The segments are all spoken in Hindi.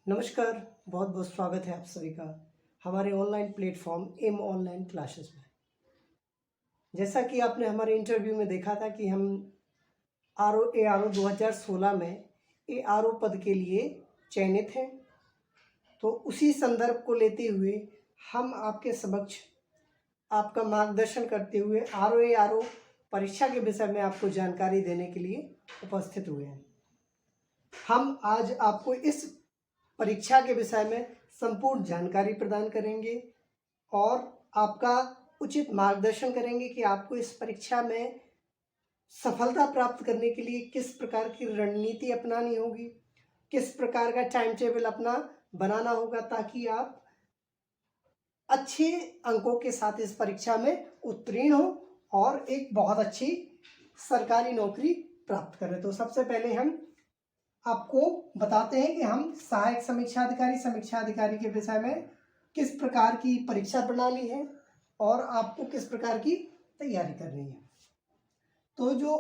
नमस्कार, बहुत बहुत स्वागत है आप सभी का हमारे online platform M online classes में। जैसा कि आपने हमारे इंटरव्यू में देखा था कि हम ARO 2016 में ARO पद के लिए चयनित हैं, तो उसी संदर्भ को लेते हुए हम आपके समक्ष आपका मार्गदर्शन करते हुए ARO परीक्षा के विषय में आपको जानकारी देने के लिए उपस्थित हुए हैं। हम आज आपको इस परीक्षा के विषय में संपूर्ण जानकारी प्रदान करेंगे और आपका उचित मार्गदर्शन करेंगे कि आपको इस परीक्षा में सफलता प्राप्त करने के लिए किस प्रकार की रणनीति अपनानी होगी, किस प्रकार का टाइम टेबल अपना बनाना होगा ताकि आप अच्छे अंकों के साथ इस परीक्षा में उत्तीर्ण हो और एक बहुत अच्छी सरकारी नौकरी प्राप्त करें। तो सबसे पहले हम आपको बताते हैं कि हम सहायक समीक्षा अधिकारी के विषय में किस प्रकार की परीक्षा प्रणाली है और आपको किस प्रकार की तैयारी करनी है। तो जो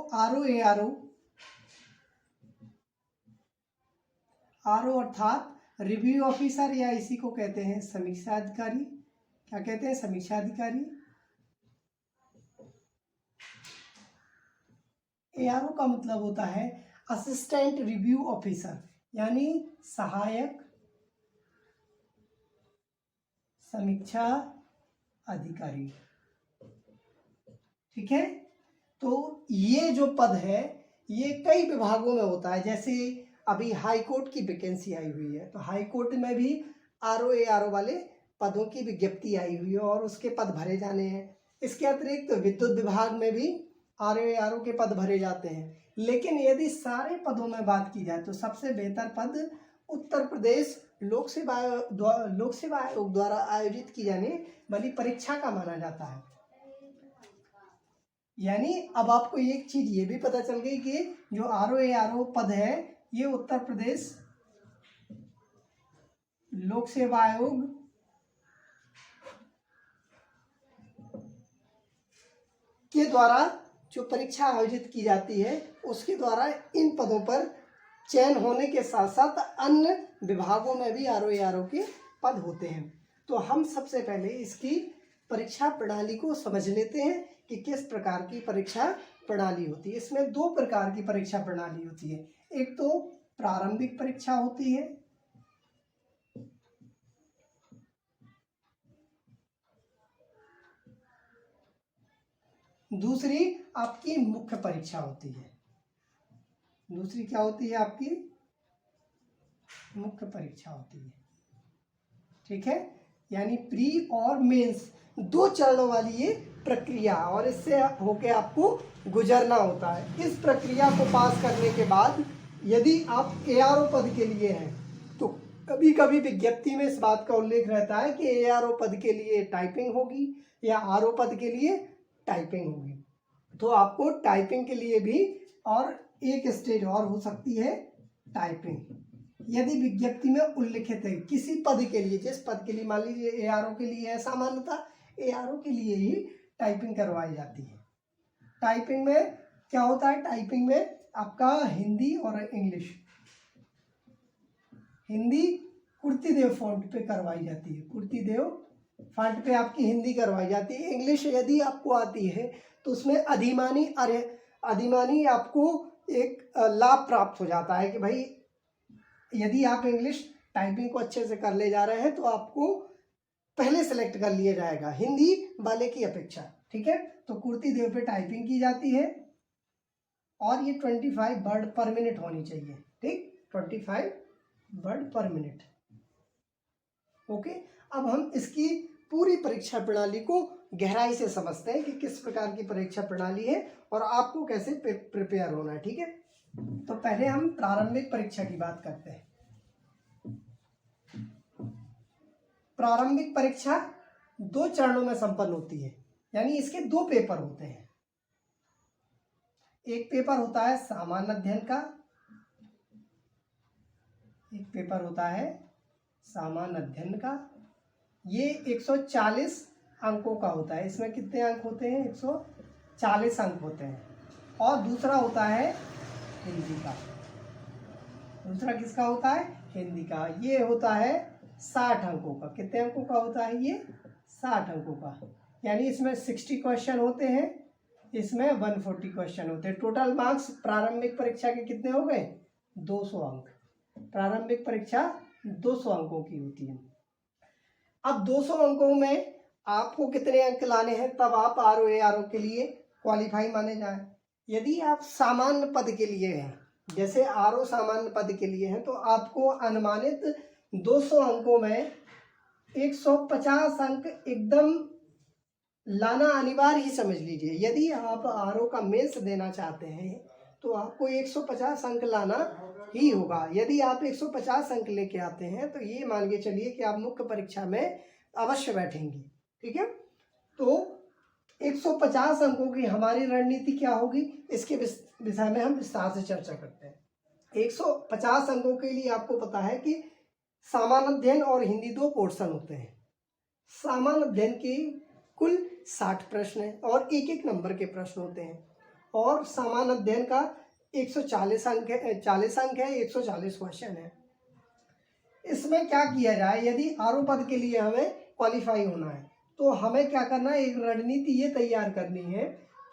आरओ अर्थात रिव्यू ऑफिसर या इसी को कहते हैं समीक्षा अधिकारी। क्या कहते हैं? समीक्षा अधिकारी। ARO का मतलब होता है असिस्टेंट रिव्यू ऑफिसर, यानी सहायक समीक्षा अधिकारी। ठीक है, तो ये जो पद है ये कई विभागों में होता है। जैसे अभी हाई कोर्ट की वैकेंसी आई हुई है, तो हाई कोर्ट में भी ARO वाले पदों की विज्ञप्ति आई हुई है और उसके पद भरे जाने हैं। इसके अतिरिक्त विद्युत विभाग में भी ARO के पद भरे जाते हैं। लेकिन यदि सारे पदों में बात की जाए तो सबसे बेहतर पद उत्तर प्रदेश लोक सेवा आयोग द्वारा आयोजित की जाने वाली परीक्षा का माना जाता है। यानी अब आपको एक चीज ये भी पता चल गई कि जो ARO पद है ये उत्तर प्रदेश लोक सेवा आयोग के द्वारा जो परीक्षा आयोजित की जाती है उसके द्वारा इन पदों पर चयन होने के साथ साथ अन्य विभागों में भी ARO के पद होते हैं। तो हम सबसे पहले इसकी परीक्षा प्रणाली को समझ लेते हैं कि किस प्रकार की परीक्षा प्रणाली होती है। इसमें दो प्रकार की परीक्षा प्रणाली होती है। एक तो प्रारंभिक परीक्षा होती है, दूसरी आपकी मुख्य परीक्षा होती है। दूसरी क्या होती है? आपकी मुख्य परीक्षा होती है। ठीक है, यानी प्री और मेंस दो चरणों वाली ये प्रक्रिया, और इससे होके आपको गुजरना होता है। इस प्रक्रिया को पास करने के बाद यदि आप ARO पद के लिए हैं तो कभी कभी विज्ञप्ति में इस बात का उल्लेख रहता है कि ARO पद के लिए टाइपिंग होगी या RO पद के लिए टाइपिंग होगी। तो आपको टाइपिंग के लिए भी और एक स्टेज और हो सकती है टाइपिंग। यदि विज्ञप्ति में उल्लिखित है किसी पद के लिए, जिस पद के लिए मान लीजिए ARO के लिए है, सामान्यतः ARO के लिए ही टाइपिंग करवाई जाती है। टाइपिंग में क्या होता है? टाइपिंग में आपका हिंदी और इंग्लिश, हिंदी कुर्तीदेव फॉन्ट पे करवाई जाती है। कुर्तीदेव फॉन्ट पे आपकी हिंदी करवाई जाती है। इंग्लिश यदि आपको आती है तो उसमें अधिमानी आपको एक लाभ प्राप्त हो जाता है कि भाई यदि आप इंग्लिश टाइपिंग को अच्छे से कर ले जा रहे हैं तो आपको पहले सेलेक्ट कर लिया जाएगा हिंदी वाले की अपेक्षा। ठीक है, तो कुर्तीदेव पे टाइपिंग की जाती है और ये 25 वर्ड पर मिनट होनी चाहिए। ठीक, 25 वर्ड पर मिनट। ओके, अब हम इसकी पूरी परीक्षा प्रणाली को गहराई से समझते हैं कि किस प्रकार की परीक्षा प्रणाली है और आपको कैसे प्रिपेयर होना है। ठीक है, तो पहले हम प्रारंभिक परीक्षा की बात करते हैं। प्रारंभिक परीक्षा दो चरणों में संपन्न होती है, यानी इसके दो पेपर होते हैं। एक पेपर होता है सामान्य अध्ययन का, एक पेपर होता है सामान्य अध्ययन का। ये 140 अंकों का होता है। इसमें कितने अंक होते हैं? 140 अंक होते हैं। और दूसरा होता है हिंदी का। दूसरा किसका होता है? हिंदी का। ये होता है 60 अंकों का। कितने अंकों का होता है ये? 60 अंकों का। यानी इसमें 60 क्वेश्चन होते हैं, इसमें 140 क्वेश्चन होते हैं। टोटल मार्क्स प्रारंभिक परीक्षा के कितने हो गए? 200 अंक। प्रारंभिक परीक्षा 200 अंकों की होती है। अब 200 अंकों में आपको कितने अंक लाने हैं तब आप आरओ के लिए क्वालिफाई माने जाए। यदि आप सामान्य पद के लिए हैं, जैसे आरओ सामान्य पद के लिए हैं, तो आपको अनुमानित 200 अंकों में 150 अंक एकदम लाना अनिवार्य ही समझ लीजिए। यदि आप आरओ का मेंस देना चाहते हैं तो आपको 150 अंक लाना ही होगा। यदि आप 150 अंक लेके आते हैं तो ये मान के चलिए कि आप मुख्य परीक्षा में अवश्य बैठेंगे। ठीक है, तो 150 अंकों की हमारी रणनीति क्या होगी, इसके विषय में हम विस्तार से चर्चा करते हैं। 150 अंकों के लिए आपको पता है कि सामान्य अध्ययन और हिंदी 2 पोर्शन होते हैं। सामान्य अध्ययन के कुल 60 प्रश्न हैं और एक एक नंबर के प्रश्न होते हैं, और सामान्य अध्ययन का 140 अंक है, 40 अंक है, 140 क्वेश्चन है। इसमें क्या किया जाए, यदि आरओ पद के लिए हमें क्वालिफाई होना है तो हमें क्या करना है, एक रणनीति ये तैयार करनी है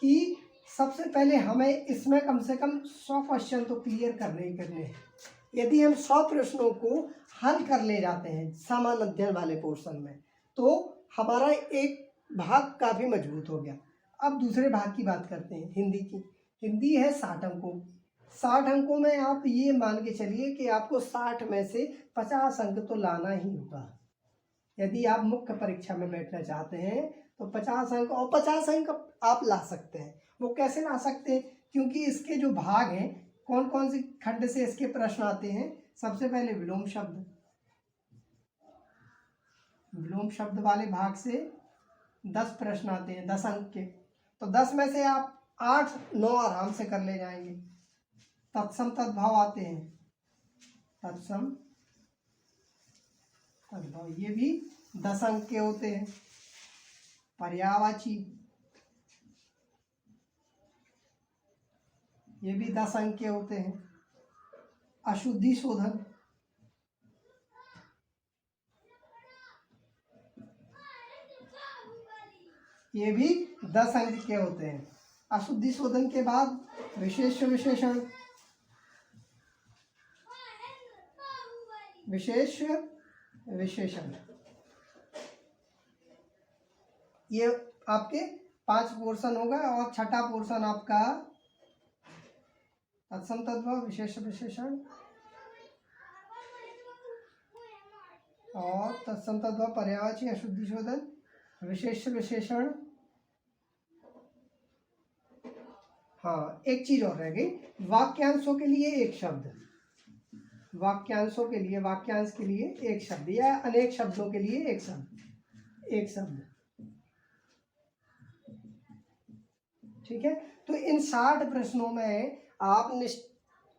कि सबसे पहले हमें इसमें कम से कम 100 क्वेश्चन तो क्लियर करने ही करने हैं। यदि हम 100 प्रश्नों को हल कर ले जाते हैं सामान्य अध्ययन वाले पोर्शन में तो हमारा एक भाग काफ़ी मजबूत हो गया। अब दूसरे भाग की बात करते हैं, हिंदी की। हिंदी है 60 अंकों। 60 अंकों में आप ये मान के चलिए कि आपको 60 में से 50 अंक तो लाना ही होगा। यदि आप मुख्य परीक्षा में बैठना चाहते हैं तो 50 अंक, और 50 अंक आप ला सकते हैं। वो कैसे ला सकते हैं, क्योंकि इसके जो भाग हैं, कौन कौन से खंड से इसके प्रश्न आते हैं। सबसे पहले विलोम शब्द, विलोम शब्द वाले भाग से 10 प्रश्न आते हैं 10 अंक के, तो 10 में से आप 8-9 आराम से कर ले जाएंगे। तत्सम तद्भव आते हैं, तत्सम तद्भव, ये भी 10 अंक के होते हैं। पर्यायवाची, ये भी 10 अंक के होते हैं। अशुद्धि शोधन, ये भी 10 अंक के होते हैं। अशुद्धि शोधन के बाद विशेष विशेषण, विशेष विशेषण, ये आपके 5 पोर्शन होगा, और छठा पोर्शन आपका तत्सम तद्भव, विशेष विशेषण और तत्सम तद्भव, पर्यायवाची, अशुद्धि शोधन, विशेष विशेषण। हाँ, एक चीज और रह गई, वाक्यांशों के लिए एक शब्द, वाक्यांशों के लिए, वाक्यांश के लिए एक शब्द, या अनेक शब्दों के लिए एक शब्द, एक शब्द। ठीक है, तो इन 60 प्रश्नों में आप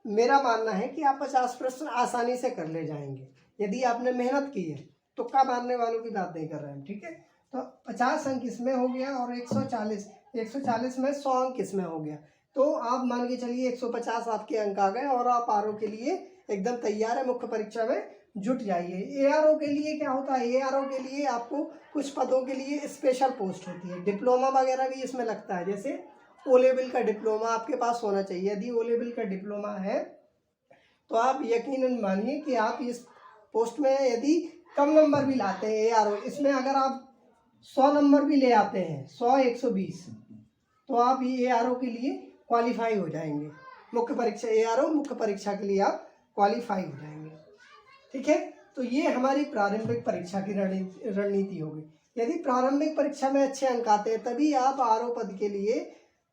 मेरा मानना है कि आप 50 प्रश्न आसानी से कर ले जाएंगे यदि आपने मेहनत की है। तुक्का मारने वालों की बात नहीं कर रहे हैं। ठीक है, तो 50 अंक इसमें हो गया, और 140 में 100 अंक इसमें हो गया, तो आप मान के चलिए 150 आपके अंक आ गए और आप आरओ के लिए एकदम तैयार है। मुख्य परीक्षा में जुट जाइए। एआरओ के लिए क्या होता है, एआरओ के लिए आपको कुछ पदों के लिए स्पेशल पोस्ट होती है, डिप्लोमा वगैरह भी इसमें लगता है। जैसे ओ लेवल का डिप्लोमा आपके पास होना चाहिए। यदि ओ लेवल का डिप्लोमा है तो आप यकीनन मानिए कि आप इस पोस्ट में यदि कम नंबर भी लाते हैं एआरओ, इसमें अगर आप 100 नंबर भी ले आते हैं, 100-120, तो आप ये एआरओ के लिए क्वालिफाई हो जाएंगे। मुख्य परीक्षा एआरओ मुख्य परीक्षा के लिए आप क्वालिफाई हो जाएंगे। ठीक है, तो ये हमारी प्रारंभिक परीक्षा की रणनीति होगी। यदि प्रारंभिक परीक्षा में अच्छे अंक आते हैं तभी आप आरओ पद के लिए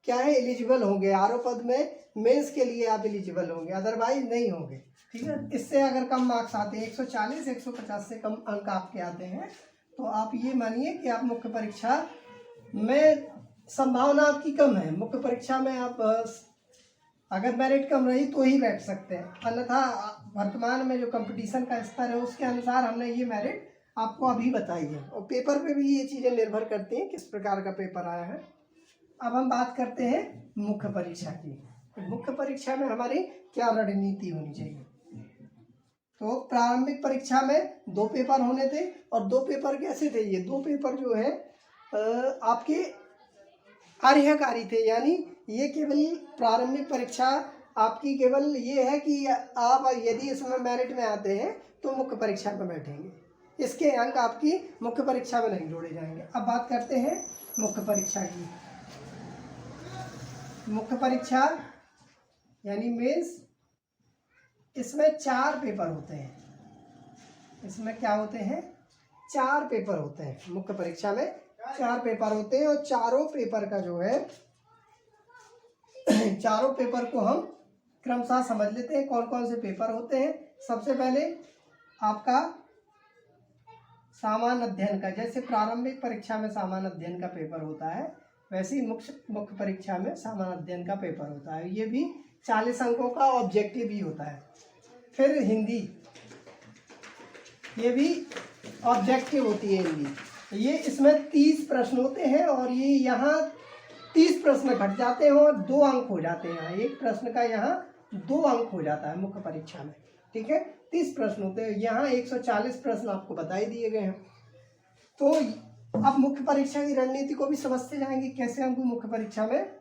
क्या है, एलिजिबल होंगे। आरओ पद में मेंस के लिए आप एलिजिबल होंगे, अदरवाइज नहीं होंगे। ठीक है, इससे अगर कम मार्क्स आते हैं, 140-150 से कम अंक आपके आते हैं, तो आप ये मानिए कि आप मुख्य परीक्षा में संभावना आपकी कम है। मुख्य परीक्षा में आप अगर मेरिट कम रही तो ही बैठ सकते हैं, अन्यथा वर्तमान में जो कंपटीशन का स्तर है उसके अनुसार हमने ये मेरिट आपको अभी बताई है, और पेपर पे भी ये चीज़ें निर्भर करती हैं किस प्रकार का पेपर आया है। अब हम बात करते हैं मुख्य परीक्षा की। मुख्य परीक्षा में हमारी क्या रणनीति होनी चाहिए। तो प्रारंभिक परीक्षा में 2 पेपर होने थे, और 2 पेपर कैसे थे, ये 2 पेपर जो है आपके आर्यकारी थे, यानी ये केवल प्रारंभिक परीक्षा आपकी केवल ये है कि आप यदि इसमें मेरिट में आते हैं तो मुख्य परीक्षा में बैठेंगे, इसके अंक आपकी मुख्य परीक्षा में नहीं जोड़े जाएंगे। अब बात करते हैं मुख्य परीक्षा की। मुख्य परीक्षा यानी मेंस, इसमें 4 पेपर होते हैं। इसमें क्या होते हैं, 4 पेपर होते हैं। मुख्य परीक्षा में 4 पेपर होते हैं, और चारों पेपर का जो है चारों पेपर को हम क्रमशः समझ लेते हैं कौन कौन से पेपर होते हैं। सबसे पहले आपका सामान्य अध्ययन का, जैसे प्रारंभिक परीक्षा में सामान्य अध्ययन का पेपर होता है, वैसे ही मुख्य परीक्षा में सामान्य अध्ययन का पेपर होता है। ये भी 40 अंकों का ऑब्जेक्टिव भी होता है। फिर हिंदी, ये भी ऑब्जेक्टिव होती है हिंदी। ये इसमें 30 प्रश्न होते हैं, और ये यहाँ 30 प्रश्न घट जाते हैं और 2 अंक हो जाते हैं। एक प्रश्न का यहाँ 2 अंक हो जाता है मुख्य परीक्षा में, ठीक है। 30 प्रश्न होते हैं, यहाँ 140 प्रश्न आपको बता ही दिए गए हैं। तो अब मुख्य परीक्षा की रणनीति को भी समझते जाएंगे, कैसे हमको मुख्य परीक्षा में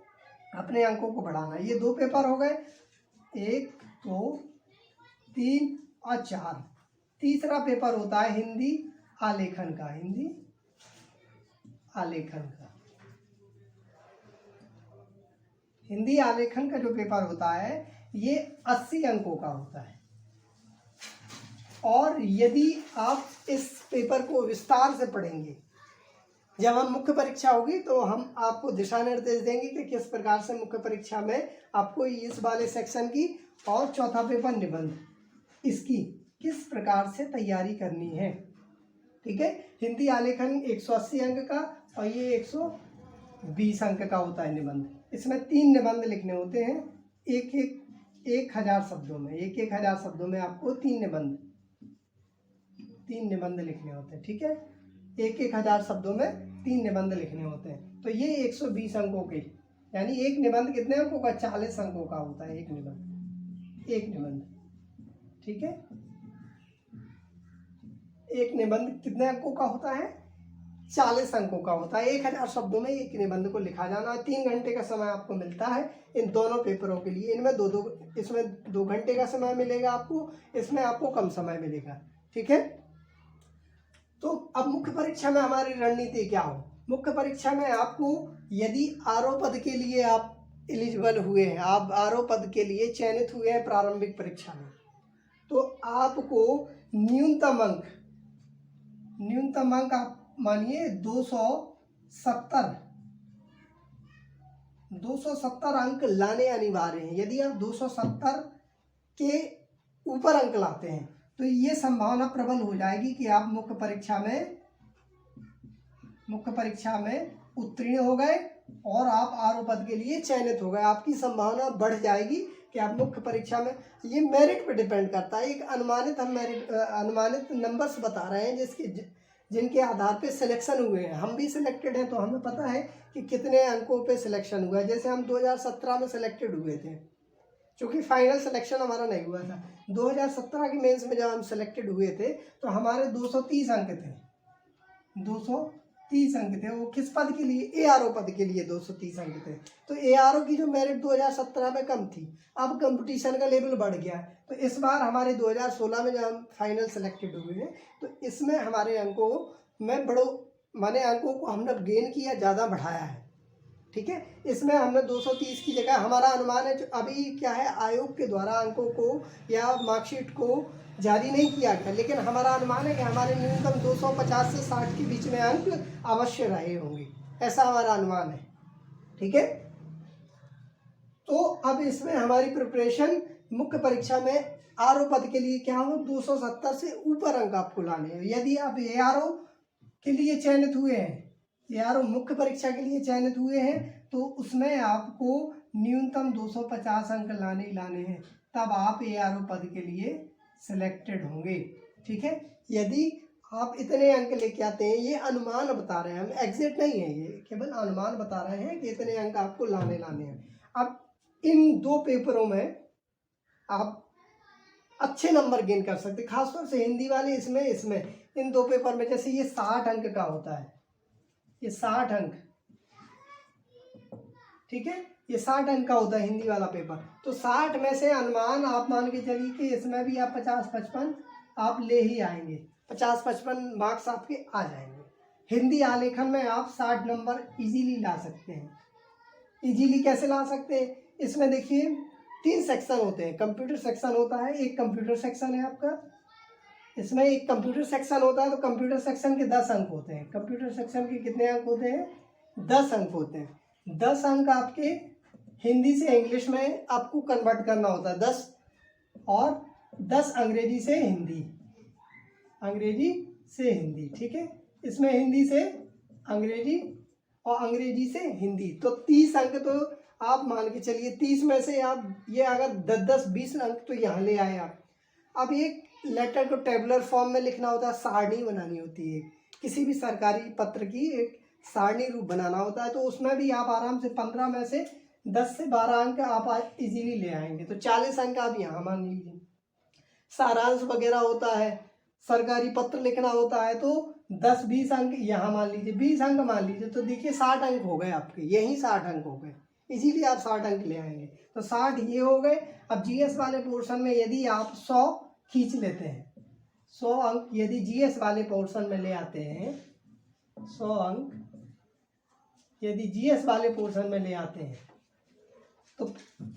अपने अंकों को बढ़ाना है। ये 2 पेपर हो गए, 1, 2, 3 और 4। तीसरा पेपर होता है हिंदी आलेखन का। हिंदी आलेखन का, हिंदी आलेखन का जो पेपर होता है ये 80 अंकों का होता है। और यदि आप इस पेपर को विस्तार से पढ़ेंगे, जब हम मुख्य परीक्षा होगी तो हम आपको दिशा निर्देश देंगे कि किस प्रकार से मुख्य परीक्षा में आपको इस वाले सेक्शन की, और चौथा पेपर निबंध, इसकी किस प्रकार से तैयारी करनी है, ठीक है। हिंदी आलेखन 180 अंक का, और ये 120 अंक का होता है निबंध। इसमें 3 निबंध लिखने होते हैं, 1000 शब्दों में। 1000 शब्दों में आपको 3 निबंध लिखने होते हैं, ठीक है। 1000 शब्दों में 3 निबंध लिखने होते हैं। तो ये 120 अंकों के, यानी एक निबंध कितने अंकों का, 40 अंकों का होता है एक निबंध, ठीक है। एक निबंध कितने अंकों का होता है, 40 अंकों का होता है। 1000 शब्दों में एक निबंध को लिखा जाना है। 3 घंटे का समय आपको मिलता है इन दोनों पेपरों के लिए। इनमें इसमें 2 घंटे का समय मिलेगा आपको, इसमें आपको कम समय मिलेगा, ठीक है। तो अब मुख्य परीक्षा में हमारी रणनीति क्या हो। मुख्य परीक्षा में आपको, यदि आरओ पद के लिए आप एलिजिबल हुए हैं, आप आरओ पद के लिए चयनित हुए हैं प्रारंभिक परीक्षा में, तो आपको न्यूनतम अंक आप मानिए 270 अंक लाने अनिवार्य हैं। यदि आप 270 के ऊपर अंक लाते हैं तो ये संभावना प्रबल हो जाएगी कि आप मुख्य परीक्षा में उत्तीर्ण हो गए और आप आरओ पद के लिए चयनित हो गए। आपकी संभावना बढ़ जाएगी कि आप मुख्य परीक्षा में, ये मेरिट पे डिपेंड करता है। एक अनुमानित नंबर्स बता रहे हैं जिनके आधार पे सिलेक्शन हुए हैं। हम भी सिलेक्टेड हैं, तो हमें पता है कि कितने अंकों पे सिलेक्शन हुआ है। जैसे हम 2017 में सिलेक्टेड हुए थे, क्योंकि फाइनल सिलेक्शन हमारा नहीं हुआ था। 2017 की मेंस में जब हम सिलेक्टेड हुए थे तो हमारे 230 अंक थे। 230 अंक थे। वो किस पद के लिए, एआरओ पद के लिए 230 अंक थे। तो एआरओ की जो मेरिट 2017 में कम थी, अब कंपटीशन का लेवल बढ़ गया। तो इस बार हमारे 2016 में जब हम फाइनल सेलेक्टेड हुए हैं, तो इसमें हमारे अंकों में अंकों को हमने गेन किया, ज़्यादा बढ़ाया है, ठीक है। इसमें हमने 230 की जगह, हमारा अनुमान है, जो अभी क्या है, आयोग के द्वारा अंकों को या मार्कशीट को जारी नहीं किया गया, लेकिन हमारा अनुमान है कि हमारे न्यूनतम 250 से 60 के बीच में अंक अवश्य रहे होंगे, ऐसा हमारा अनुमान है, ठीक है। तो अब इसमें हमारी प्रिपरेशन मुख्य परीक्षा में आरओ पद के लिए क्या हो, 270 से ऊपर अंक आपको लाने हैं। यदि आप एआरओ के लिए चयनित हुए हैं, एआरओ मुख्य परीक्षा के लिए चयनित हुए हैं, तो उसमें आपको न्यूनतम 250 अंक लाने हैं, तब आप एआरओ पद के लिए सिलेक्टेड होंगे, ठीक है। यदि आप इतने अंक लेके आते हैं, ये अनुमान बता रहे हैं, हम एग्जैक्ट नहीं है, ये केवल अनुमान बता रहे हैं कि इतने अंक आपको लाने हैं। अब इन 2 पेपरों में आप अच्छे नंबर गेन कर सकते हैं, खासतौर से हिंदी वाले इसमें इन 2 पेपर में। जैसे ये 60 अंक का होता है, ये 60 अंक, ठीक है, ये 60 अंक का होता है हिंदी वाला पेपर। तो 60 में से अनुमान आप मान के चलिए कि इसमें भी आप 50-55 आप ले ही आएंगे, 50-55 मार्क्स आपके आ जाएंगे। हिंदी आलेखन में आप 60 नंबर इजीली ला सकते हैं। इजीली कैसे ला सकते हैं? इसमें देखिए 3 सेक्शन होते हैं। कंप्यूटर सेक्शन होता है, एक कंप्यूटर सेक्शन है आपका, इसमें एक कंप्यूटर सेक्शन होता है। तो कंप्यूटर सेक्शन के 10 अंक होते हैं। कंप्यूटर सेक्शन के कितने अंक होते हैं? 10 अंक होते हैं। 10 अंक आपके हिंदी से इंग्लिश में आपको कन्वर्ट करना होता है, 10, और 10 अंग्रेजी से हिंदी, अंग्रेजी से हिंदी, ठीक है। इसमें हिंदी से अंग्रेजी और अंग्रेजी से हिंदी, तो 30 अंक तो आप मान के चलिए। 30 में से आप ये अगर 10-10-20 अंक तो यहाँ ले आए आप। अब एक लेटर को टेबुलर फॉर्म में लिखना होता है, सारणी बनानी होती है, किसी भी सरकारी पत्र की एक सारणी रूप बनाना होता है। तो उसमें भी आप आराम से 15 में से 10 से 12 अंक आप इजीली ले आएंगे। तो 40 अंक आप यहाँ मान लीजिए। सारांश वगैरह होता है, सरकारी पत्र लिखना होता है, तो 10-20 अंक यहाँ मान लीजिए, 20 अंक मान लीजिए। तो देखिए 60 अंक हो गए आपके, यही 60 अंक हो गए, इसीलिए आप 60 अंक ले आएंगे। तो 60 ये हो गए। अब जीएस वाले पोर्शन में यदि आप 100 खींच लेते हैं, 100 अंक यदि जीएस वाले पोर्शन में ले आते हैं, 100 अंक यदि जीएस वाले पोर्शन में ले आते हैं, तो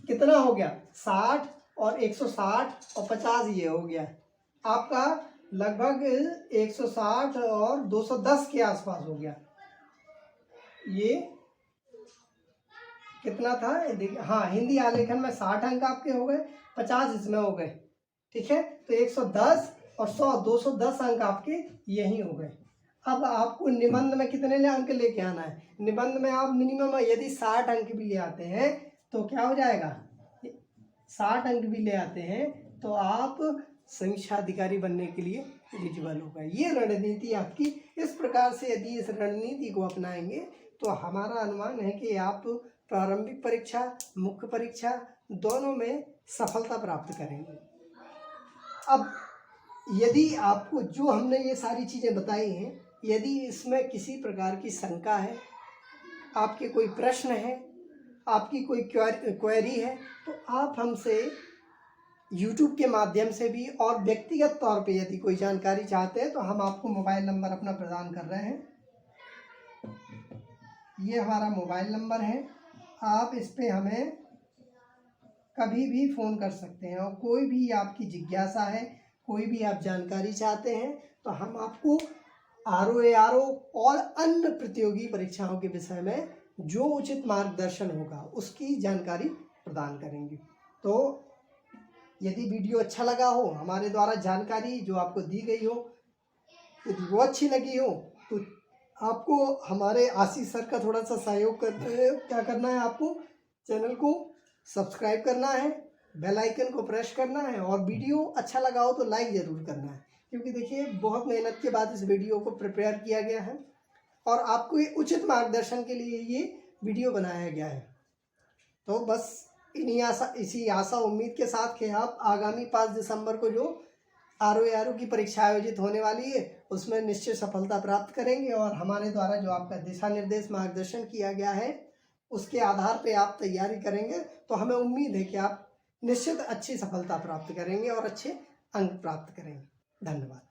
कितना हो गया? 60 और 160 और 50, ये हो गया आपका लगभग 160 और 210 के आसपास हो गया। ये कितना था? हाँ, हिंदी आलेखन में 60 अंक आपके हो गए, 50 इसमें हो गए, ठीक है। तो 110 और 100, 210 अंक आपके यही हो गए। अब आपको निबंध में कितने अंक लेके आना है? निबंध में आप मिनिमम यदि 60 अंक भी ले आते हैं तो क्या हो जाएगा? 60 अंक भी ले आते हैं तो आप समीक्षा अधिकारी बनने के लिए एलिजिबल होगा। ये रणनीति आपकी। इस प्रकार से यदि इस रणनीति को अपनाएंगे तो हमारा अनुमान है कि आप प्रारंभिक परीक्षा, मुख्य परीक्षा दोनों में सफलता प्राप्त करेंगे। अब यदि आपको जो हमने ये सारी चीज़ें बताई हैं, यदि इसमें किसी प्रकार की शंका है, आपके कोई प्रश्न है, आपकी कोई क्वेरी है, तो आप हमसे YouTube के माध्यम से भी और व्यक्तिगत तौर पे यदि कोई जानकारी चाहते हैं तो हम आपको मोबाइल नंबर अपना प्रदान कर रहे हैं। ये हमारा मोबाइल नंबर है, आप इस पे हमें कभी भी फ़ोन कर सकते हैं। और कोई भी आपकी जिज्ञासा है, कोई भी आप जानकारी चाहते हैं, तो हम आपको ROARO और अन्य प्रतियोगी परीक्षाओं के विषय में जो उचित मार्गदर्शन होगा उसकी जानकारी प्रदान करेंगे। तो यदि वीडियो अच्छा लगा हो, हमारे द्वारा जानकारी जो आपको दी गई हो यदि वो अच्छी लगी हो, तो आपको हमारे आशीष सर का थोड़ा सा सहयोग करते हैं। क्या करना है? आपको चैनल को सब्सक्राइब करना है, बेल आइकन को प्रेस करना है, और वीडियो अच्छा लगा हो तो लाइक ज़रूर करना है, क्योंकि देखिए बहुत मेहनत के बाद इस वीडियो को प्रिपेयर किया गया है और आपको ये उचित मार्गदर्शन के लिए ये वीडियो बनाया गया है। तो बस इसी आशा उम्मीद के साथ कि आप आगामी 5 दिसंबर को जो ROARO की परीक्षा आयोजित होने वाली है उसमें निश्चित सफलता प्राप्त करेंगे, और हमारे द्वारा जो आपका दिशा निर्देश मार्गदर्शन किया गया है उसके आधार पे आप तैयारी करेंगे तो हमें उम्मीद है कि आप निश्चित अच्छी सफलता प्राप्त करेंगे और अच्छे अंक प्राप्त करेंगे। धन्यवाद।